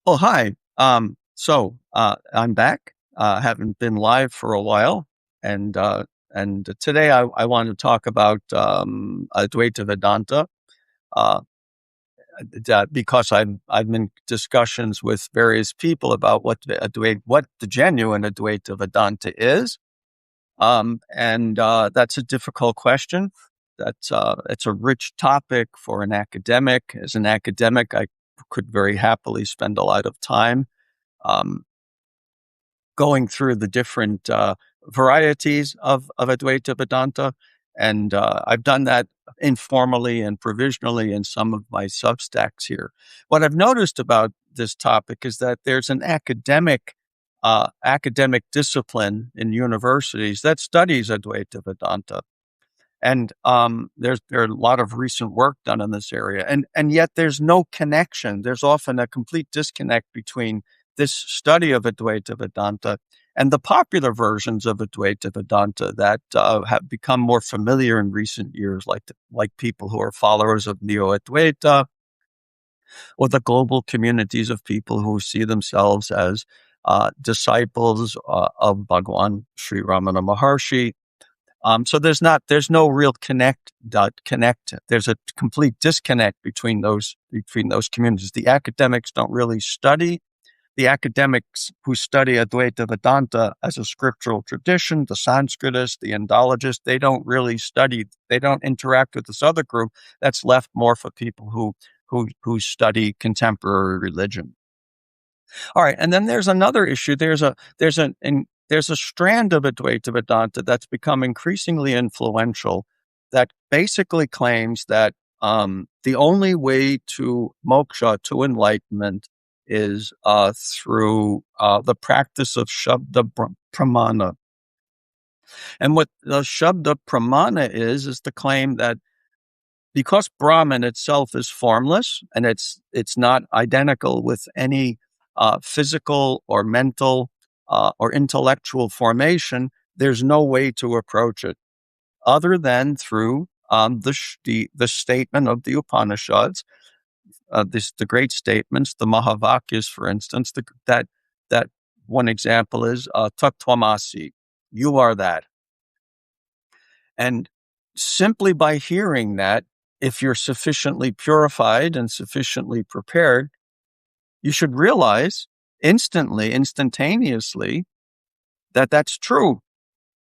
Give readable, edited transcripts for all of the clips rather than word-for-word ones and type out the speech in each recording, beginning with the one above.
Oh, hi. I'm back. Haven't been live for a while, and today I want to talk about Advaita Vedānta, uh, because I've been discussions with various people about what the genuine Advaita Vedānta is, and that's a difficult question. It's a rich topic for an academic. As an academic, I could very happily spend a lot of time um, going through the different varieties of Advaita Vedanta. And I've done that informally and provisionally in some of my Substacks here. What I've noticed about this topic is that there's an academic discipline in universities that studies Advaita Vedanta. And there are a lot of recent work done in this area, and yet there's no connection. There's often a complete disconnect between this study of Advaita Vedanta and the popular versions of Advaita Vedanta that have become more familiar in recent years, like people who are followers of Neo Advaita, or the global communities of people who see themselves as disciples of Bhagwan Sri Ramana Maharshi. So there's no real connect. There's a complete disconnect between those communities. The academics don't really study. The academics who study Advaita Vedanta as a scriptural tradition, the Sanskritists, the Indologists, they don't really study. They don't interact with this other group. That's left more for people who study contemporary religion. All right, and then there's another issue. There's a strand of Advaita Vedanta that's become increasingly influential that basically claims that the only way to moksha, to enlightenment, is through the practice of Shabda Pramana. And what the Shabda Pramana is the claim that because Brahman itself is formless and it's not identical with any physical or mental or intellectual formation, there's no way to approach it other than through the statement of the Upanishads, the great statements, the Mahavakyas, for instance. That one example is Tat Tvamasi, you are that. And simply by hearing that, if you're sufficiently purified and sufficiently prepared, you should realize instantaneously, that that's true,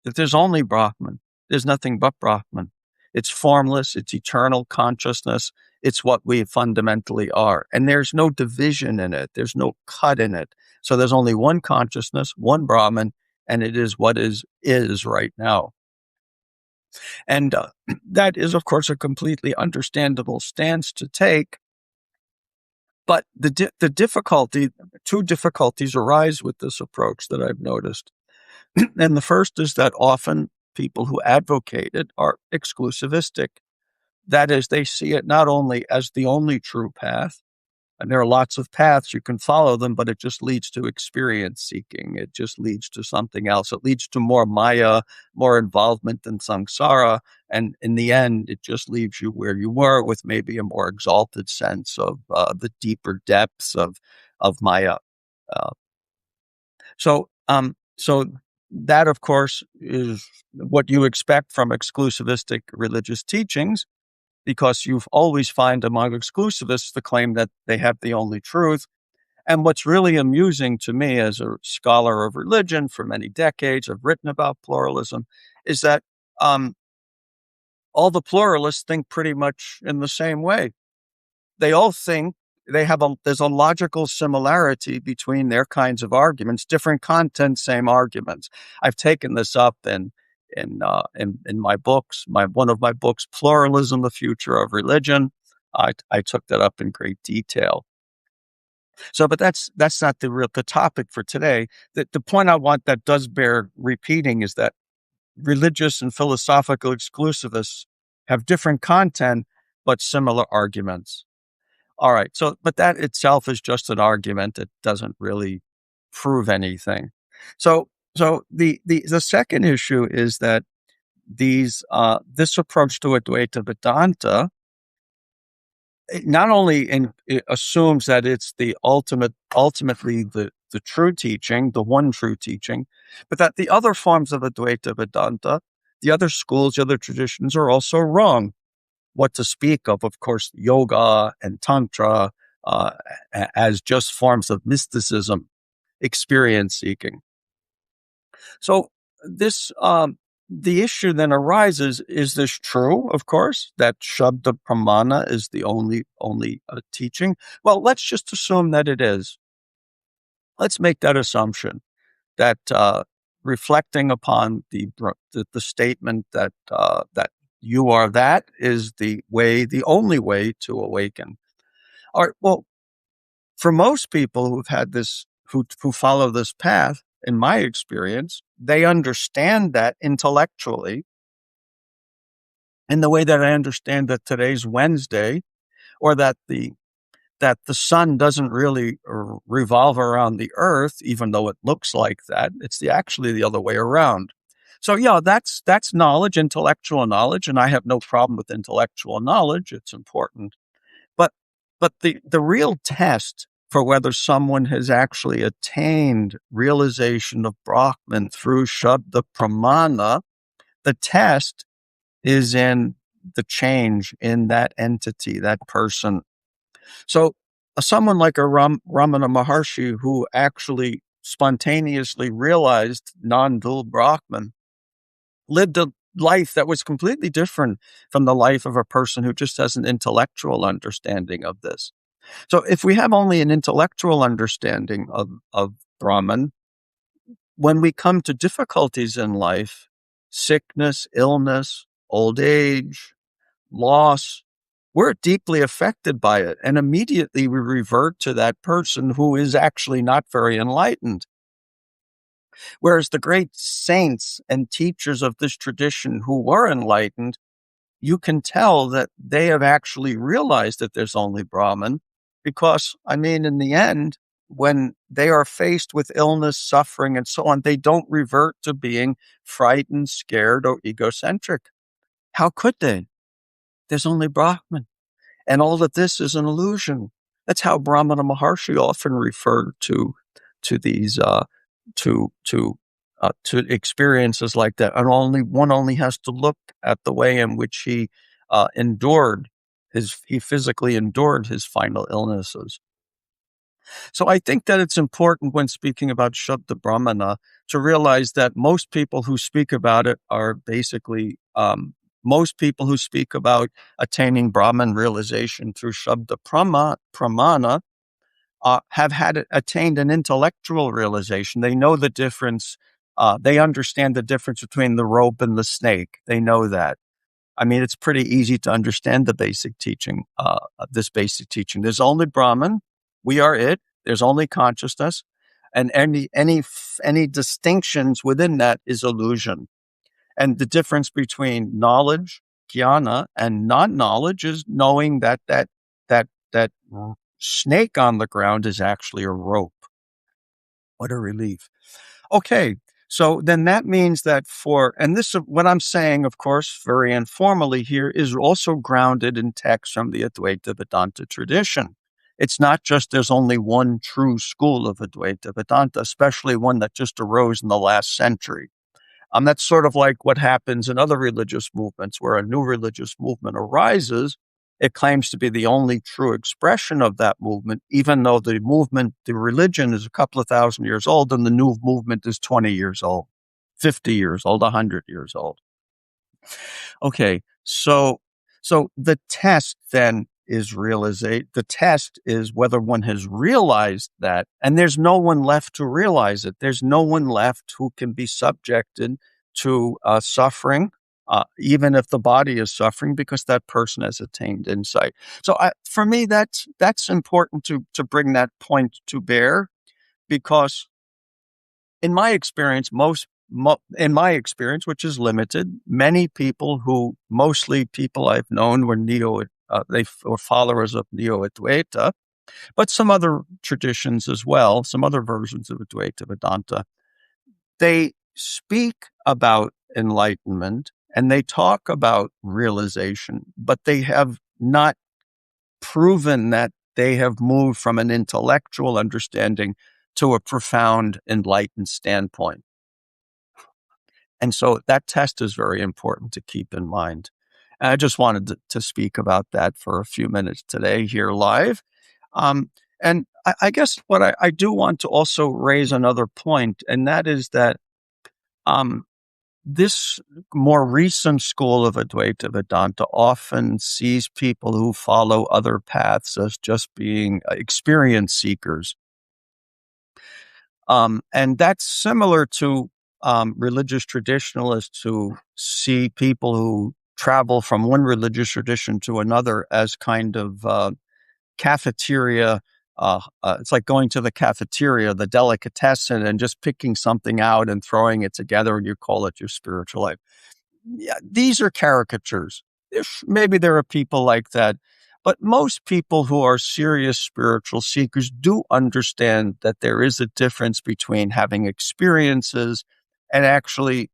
that there's only Brahman. There's nothing but Brahman. It's formless, it's eternal consciousness, it's what we fundamentally are. And there's no division in it, there's no cut in it. So there's only one consciousness, one Brahman, and it is what is right now. And that is, of course, a completely understandable stance to take. But two difficulties arise with this approach that I've noticed. And the first is that often people who advocate it are exclusivistic. That is, they see it not only as the only true path, and there are lots of paths, you can follow them, but it just leads to experience seeking. It just leads to something else. It leads to more maya, more involvement in samsara. And in the end, it just leaves you where you were with maybe a more exalted sense of the deeper depths of maya. Uh, so that, of course, is what you expect from exclusivistic religious teachings, because you've always find among exclusivists the claim that they have the only truth. And what's really amusing to me as a scholar of religion for many decades, I've written about pluralism, is that all the pluralists think pretty much in the same way. They all think there's a logical similarity between their kinds of arguments, different content, same arguments. I've taken this up in my books. One of my books, Pluralism: The Future of Religion. I took that up in great detail. So, but that's not the topic for today. The point I want that does bear repeating is that religious and philosophical exclusivists have different content but similar arguments. All right. So, but that itself is just an argument. It doesn't really prove anything. So the second issue is that this approach to Advaita Vedanta it not only it assumes that it's the ultimately the true teaching, the one true teaching, but that the other forms of Advaita Vedanta, the other schools, the other traditions are also wrong. What to speak of course, yoga and tantra uh, as just forms of mysticism, experience seeking. So this the issue then arises: is this true? Of course, that Shabda Pramana is the only teaching. Well, let's just assume that it is. Let's make that assumption that reflecting upon the statement that that you are that is the only way to awaken. All right. Well, for most people who've had this, who follow this path, in my experience, they understand that intellectually in the way that I understand that today's Wednesday, or that the sun doesn't really revolve around the earth, even though it looks like that. It's actually the other way around. So yeah, that's knowledge, intellectual knowledge, and I have no problem with intellectual knowledge. It's important. But the real test for whether someone has actually attained realization of Brahman through Shabda Pramana, the test is in the change in that entity, that person. So someone like a Ramana Maharshi, who actually spontaneously realized non-dual Brahman, lived a life that was completely different from the life of a person who just has an intellectual understanding of this. So if we have only an intellectual understanding of Brahman, when we come to difficulties in life, sickness, illness, old age, loss, we're deeply affected by it. And immediately we revert to that person who is actually not very enlightened. Whereas the great saints and teachers of this tradition who were enlightened, you can tell that they have actually realized that there's only Brahman, because, I mean, in the end, when they are faced with illness, suffering, and so on, they don't revert to being frightened, scared, or egocentric. How could they? There's only Brahman. And all of this is an illusion. That's how Brahmana Maharshi often referred to these to experiences like that. And one only has to look at the way in which he he physically endured his final illnesses. So I think that it's important, when speaking about Shabda Brahmana, to realize that most people who speak about it are basically most people who speak about attaining Brahman realization through Shabda Pramana have attained an intellectual realization. They know the difference. They understand the difference between the rope and the snake. They know that. I mean, it's pretty easy to understand the basic teaching, this basic teaching. There's only Brahman. We are it. There's only consciousness. And any distinctions within that is illusion. And the difference between knowledge, jnana, and non-knowledge is knowing that snake on the ground is actually a rope. What a relief. Okay. So then that means that and this, what I'm saying, of course, very informally here, is also grounded in texts from the Advaita Vedānta tradition. It's not just there's only one true school of Advaita Vedānta, especially one that just arose in the last century. That's sort of like what happens in other religious movements, where a new religious movement arises. It claims to be the only true expression of that movement, even though the religion is a couple of thousand years old, and the new movement is 20 years old, 50 years old, 100 years old. Okay, so the test then is the test is whether one has realized that, and there's no one left to realize it. There's no one left who can be subjected to suffering, even if the body is suffering, because that person has attained insight. So for me, that's important to bring that point to bear, because in my experience, which is limited, many people mostly people I've known were they were followers of Neo-Advaita, but some other traditions as well, some other versions of Advaita Vedanta. They speak about enlightenment and they talk about realization, but they have not proven that they have moved from an intellectual understanding to a profound enlightened standpoint. And so that test is very important to keep in mind. And I just wanted to speak about that for a few minutes today here live. And I guess what I do want to also raise another point, and that is that um, this more recent school of Advaita Vedanta often sees people who follow other paths as just being experience seekers. And that's similar to religious traditionalists who see people who travel from one religious tradition to another as kind of cafeteria. It's like going to the cafeteria, the delicatessen, and just picking something out and throwing it together, and you call it your spiritual life. Yeah, these are caricatures. If maybe there are people like that, but most people who are serious spiritual seekers do understand that there is a difference between having experiences and actually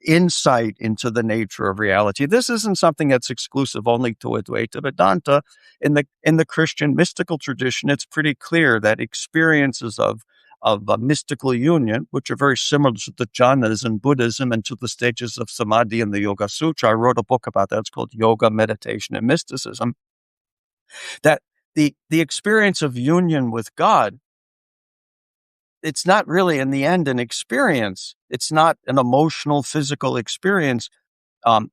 insight into the nature of reality. This isn't something that's exclusive only to Advaita Vedanta. In the Christian mystical tradition, it's pretty clear that experiences of a mystical union, which are very similar to the jhanas in Buddhism and to the stages of samadhi in the Yoga Sutra. I wrote a book about that. It's called Yoga, Meditation, and Mysticism. That the experience of union with God, it's not really in the end an experience. It's not an emotional, physical experience.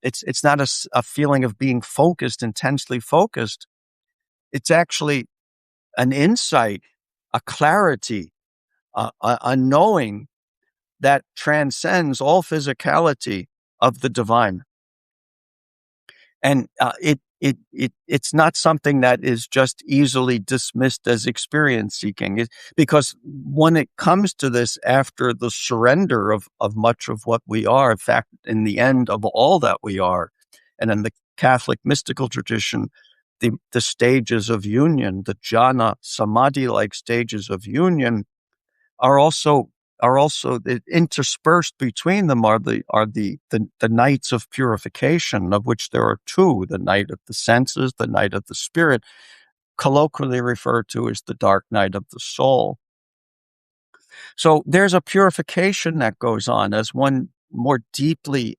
It's not a feeling of being focused, intensely focused. It's actually an insight, a clarity, a knowing that transcends all physicality of the divine. And it's not something that is just easily dismissed as experience seeking, because when it comes to this, after the surrender of much of what we are, in fact, in the end of all that we are, and in the Catholic mystical tradition, the stages of union, the jhana samadhi-like stages of union, are also interspersed between them are the nights of purification, of which there are two: the night of the senses, the night of the spirit, colloquially referred to as the dark night of the soul. So there's a purification that goes on as one more deeply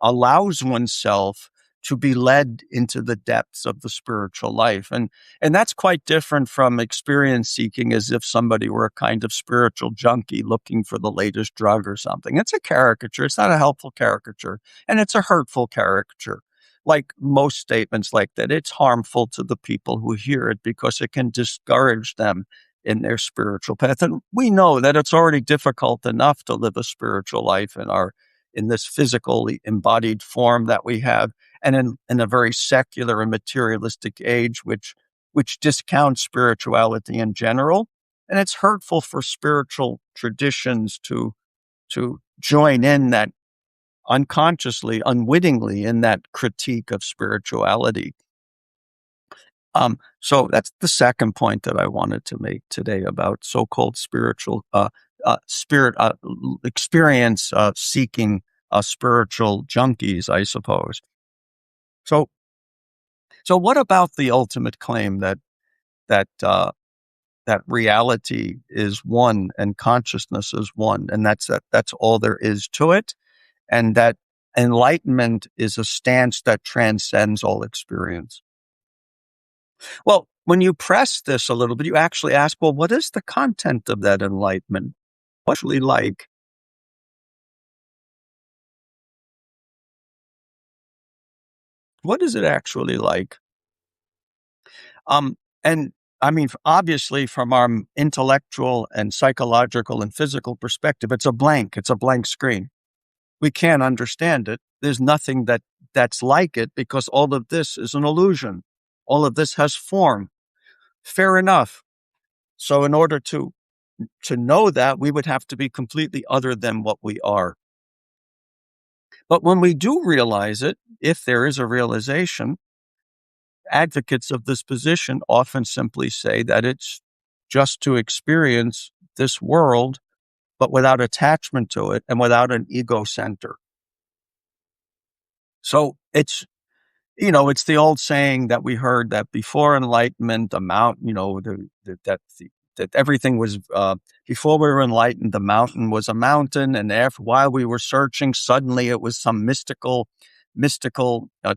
allows oneself to be led into the depths of the spiritual life. And that's quite different from experience seeking, as if somebody were a kind of spiritual junkie looking for the latest drug or something. It's a caricature. It's not a helpful caricature. And it's a hurtful caricature. Like most statements like that, it's harmful to the people who hear it because it can discourage them in their spiritual path. And we know that it's already difficult enough to live a spiritual life in this physically embodied form that we have, and in a very secular and materialistic age, which discounts spirituality in general. And it's hurtful for spiritual traditions to join in that unconsciously, unwittingly, in that critique of spirituality. So that's the second point that I wanted to make today about so-called spiritual experience seeking spiritual junkies, I suppose. So what about the ultimate claim that that uh, that reality is one and consciousness is one, and that's all there is to it, and that enlightenment is a stance that transcends all experience? Well, when you press this a little bit, you actually ask, well, what is the content of that enlightenment? What's it really like? What is it actually like? And I mean, obviously, from our intellectual and psychological and physical perspective, it's a blank. It's a blank screen. We can't understand it. There's nothing that's like it, because all of this is an illusion. All of this has form. Fair enough. So in order to know that, we would have to be completely other than what we are. But when we do realize it, if there is a realization, advocates of this position often simply say that it's just to experience this world, but without attachment to it and without an ego center. So It's the old saying that we heard that before enlightenment, that everything was, before we were enlightened, the mountain was a mountain. And while we were searching, suddenly it was some mystical,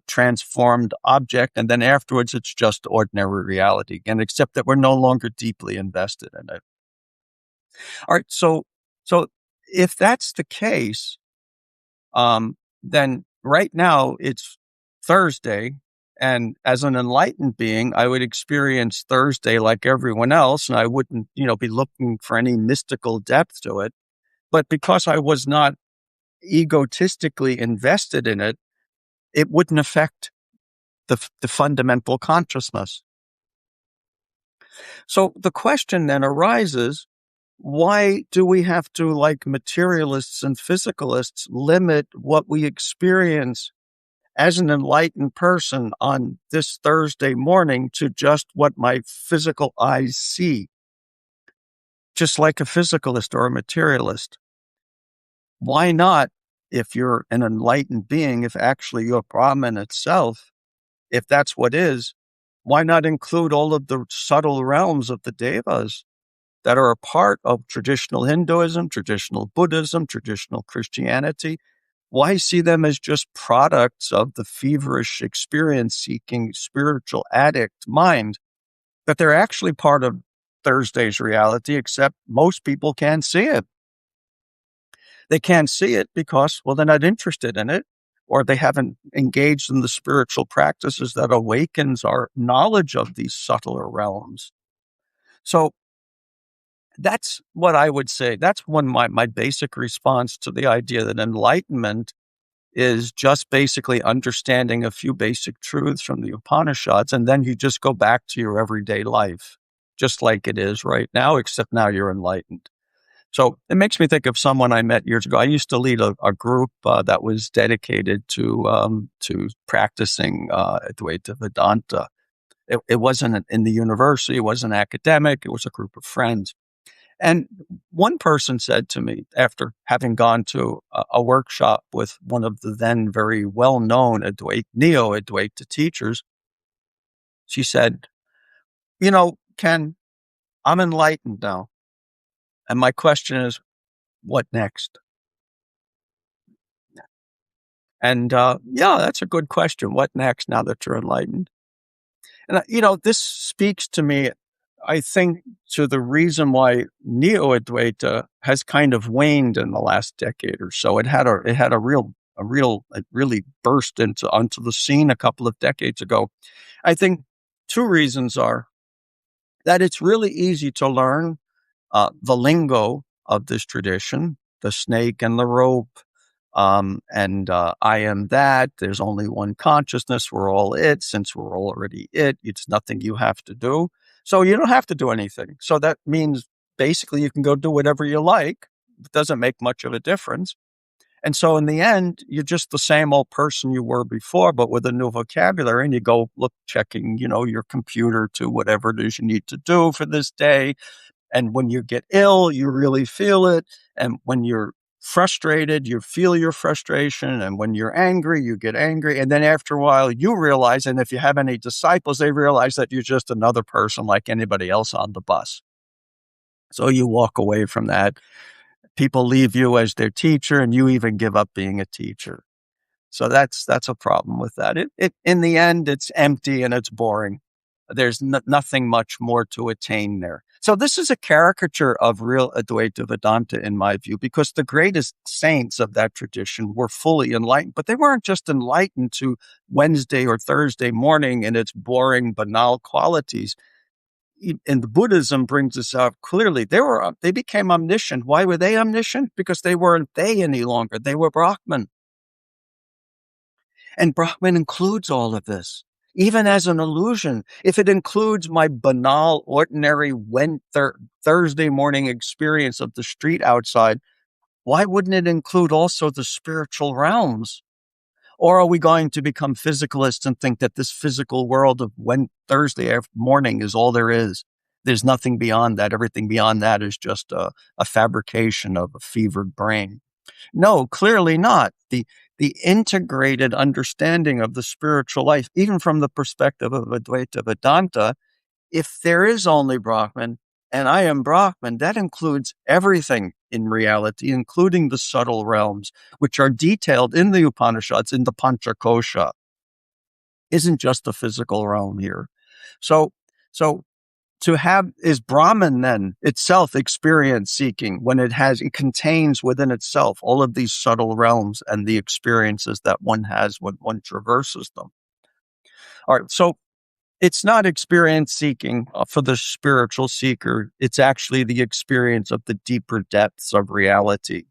transformed object. And then afterwards, it's just ordinary reality again, except that we're no longer deeply invested in it. All right. So if that's the case, then right now it's Thursday. And as an enlightened being, I would experience Thursday like everyone else. And I wouldn't, be looking for any mystical depth to it. But because I was not egotistically invested in it, it wouldn't affect the fundamental consciousness. So the question then arises, why do we have to, like materialists and physicalists, limit what we experience as an enlightened person on this Thursday morning to just what my physical eyes see? Just like a physicalist or a materialist. Why not, if you're an enlightened being, if actually you're Brahman itself, if that's what is, why not include all of the subtle realms of the devas that are a part of traditional Hinduism, traditional Buddhism, traditional Christianity? Why see them as just products of the feverish, experience-seeking, spiritual addict mind? That they're actually part of Thursday's reality, except most people can't see it. They can't see it because, well, they're not interested in it, or they haven't engaged in the spiritual practices that awakens our knowledge of these subtler realms. So that's what I would say. That's my basic response to the idea that enlightenment is just basically understanding a few basic truths from the Upanishads, and then you just go back to your everyday life, just like it is right now, except now you're enlightened. So it makes me think of someone I met years ago. I used to lead a group that was dedicated to practicing Advaita Vedānta. It wasn't in the university, it wasn't academic, it was a group of friends. And one person said to me, after having gone to a workshop with one of the then very well-known neo-Advaita teachers, she said, Ken, I'm enlightened now. And my question is, what next? And that's a good question. What next now that you're enlightened? And, this speaks to me, I think, to the reason why Neo-Advaita has kind of waned in the last decade or so. It really burst onto the scene a couple of decades ago. I think two reasons are that it's really easy to learn the lingo of this tradition, the snake and the rope, I am that. There's only one consciousness. We're all it. Since we're already it, it's nothing you have to do. So you don't have to do anything. So that means basically you can go do whatever you like. It doesn't make much of a difference. And so in the end, you're just the same old person you were before, but with a new vocabulary, and you go checking, your computer to whatever it is you need to do for this day. And when you get ill, you really feel it. And when you're frustrated, you feel your frustration. And when you're angry, you get angry. And then after a while, you realize, and if you have any disciples, they realize that you're just another person like anybody else on the bus. So you walk away from that. People leave you as their teacher, and you even give up being a teacher. So that's a problem with that. It in the end, it's empty and it's boring. There's nothing much more to attain there. So this is a caricature of real Advaita Vedanta, in my view, because the greatest saints of that tradition were fully enlightened, but they weren't just enlightened to Wednesday or Thursday morning and its boring, banal qualities. And the Buddhism brings this out clearly. They became omniscient. Why were they omniscient? Because they weren't they any longer. They were Brahman. And Brahman includes all of this. Even as an illusion, if it includes my banal, ordinary Thursday morning experience of the street outside, why wouldn't it include also the spiritual realms? Or are we going to become physicalists and think that this physical world of Thursday morning is all there is? There's nothing beyond that. Everything beyond that is just a fabrication of a fevered brain. No, clearly not. the integrated understanding of the spiritual life, even from the perspective of Advaita Vedānta, if there is only Brahman and I am Brahman, that includes everything in reality, including the subtle realms, which are detailed in the Upanishads, in the Panchakosha. Isn't just the physical realm here. So to have, is Brahman then itself experience seeking when it contains within itself all of these subtle realms and the experiences that one has when one traverses them. All right. So it's not experience seeking for the spiritual seeker. It's actually the experience of the deeper depths of reality.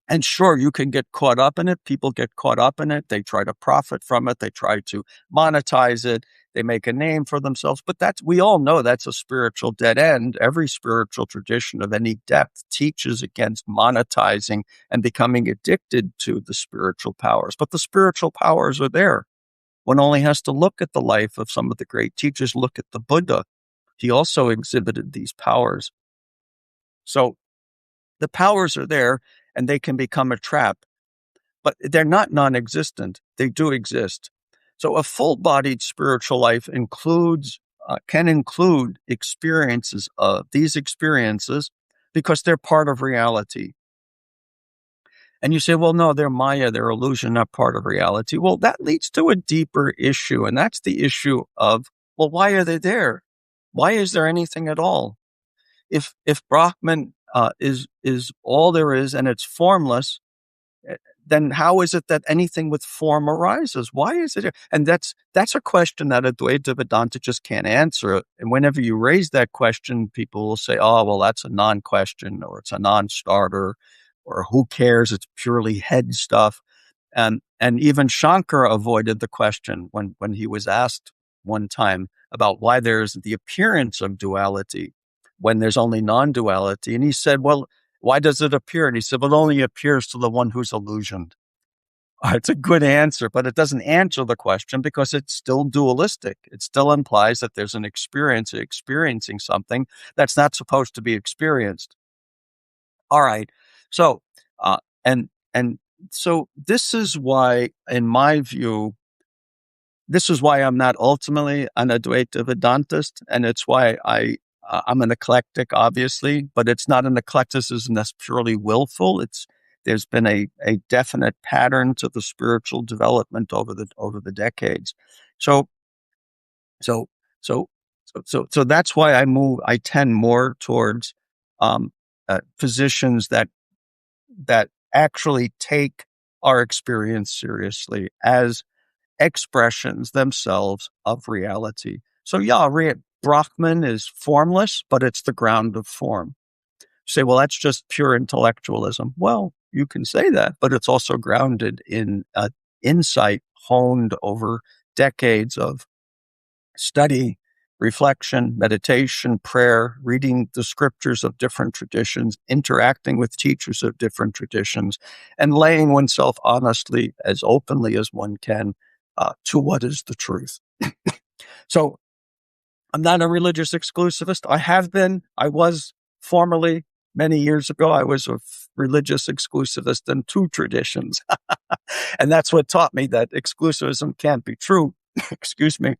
And sure, you can get caught up in it. People get caught up in it. They try to profit from it. They try to monetize it. They make a name for themselves. But we all know that's a spiritual dead end. Every spiritual tradition of any depth teaches against monetizing and becoming addicted to the spiritual powers. But the spiritual powers are there. One only has to look at the life of some of the great teachers. Look at the Buddha. He also exhibited these powers. So the powers are there and they can become a trap, but they're not non-existent. They do exist. So a full-bodied spiritual life can include experiences of these experiences because they're part of reality. And you say, well, no, they're Maya, they're illusion, not part of reality. Well, that leads to a deeper issue. And that's the issue of, well, why are they there? Why is there anything at all? If Brahman is all there is and it's formless, then how is it that anything with form arises? Why is it? And that's a question that Advaita Vedānta just can't answer. And whenever you raise that question, people will say, oh, well, that's a non-question, or it's a non-starter, or who cares? It's purely head stuff. And even Shankara avoided the question when he was asked one time about why there's the appearance of duality when there's only non-duality. And he said, well, why does it appear? And he said, well, it only appears to the one who's illusioned. It's a good answer, but it doesn't answer the question because it's still dualistic. It still implies that there's an experience experiencing something that's not supposed to be experienced. All right. So, so this is why, in my view, this is why I'm not ultimately an Advaita Vedantist, and it's why I'm an eclectic, obviously, but it's not an eclecticism that's purely willful. There's been a definite pattern to the spiritual development over the decades. So that's why I tend more towards positions that actually take our experience seriously as expressions themselves of reality. So yeah, Brahman is formless, but it's the ground of form. You say, well, that's just pure intellectualism. Well, you can say that, but it's also grounded in insight honed over decades of study, reflection, meditation, prayer, reading the scriptures of different traditions, interacting with teachers of different traditions, and laying oneself honestly, as openly as one can, to what is the truth. So I'm not a religious exclusivist. I was formerly, many years ago, I was a religious exclusivist in two traditions. And that's what taught me that exclusivism can't be true. Excuse me.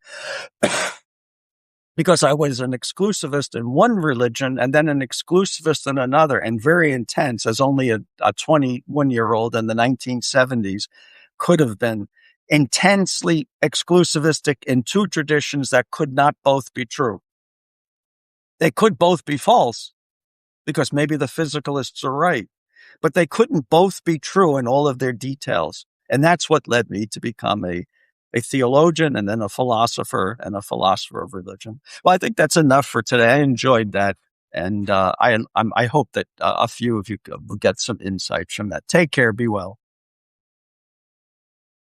Because I was an exclusivist in one religion and then an exclusivist in another, and very intense, as only a 21-year-old in the 1970s could have been, intensely exclusivistic in two traditions that could not both be true. They could both be false, because maybe the physicalists are right, but they couldn't both be true in all of their details. And that's what led me to become a theologian and then a philosopher and a philosopher of religion. Well, I think that's enough for today. I enjoyed that. And I hope that a few of you will get some insights from that. Take care. Be well.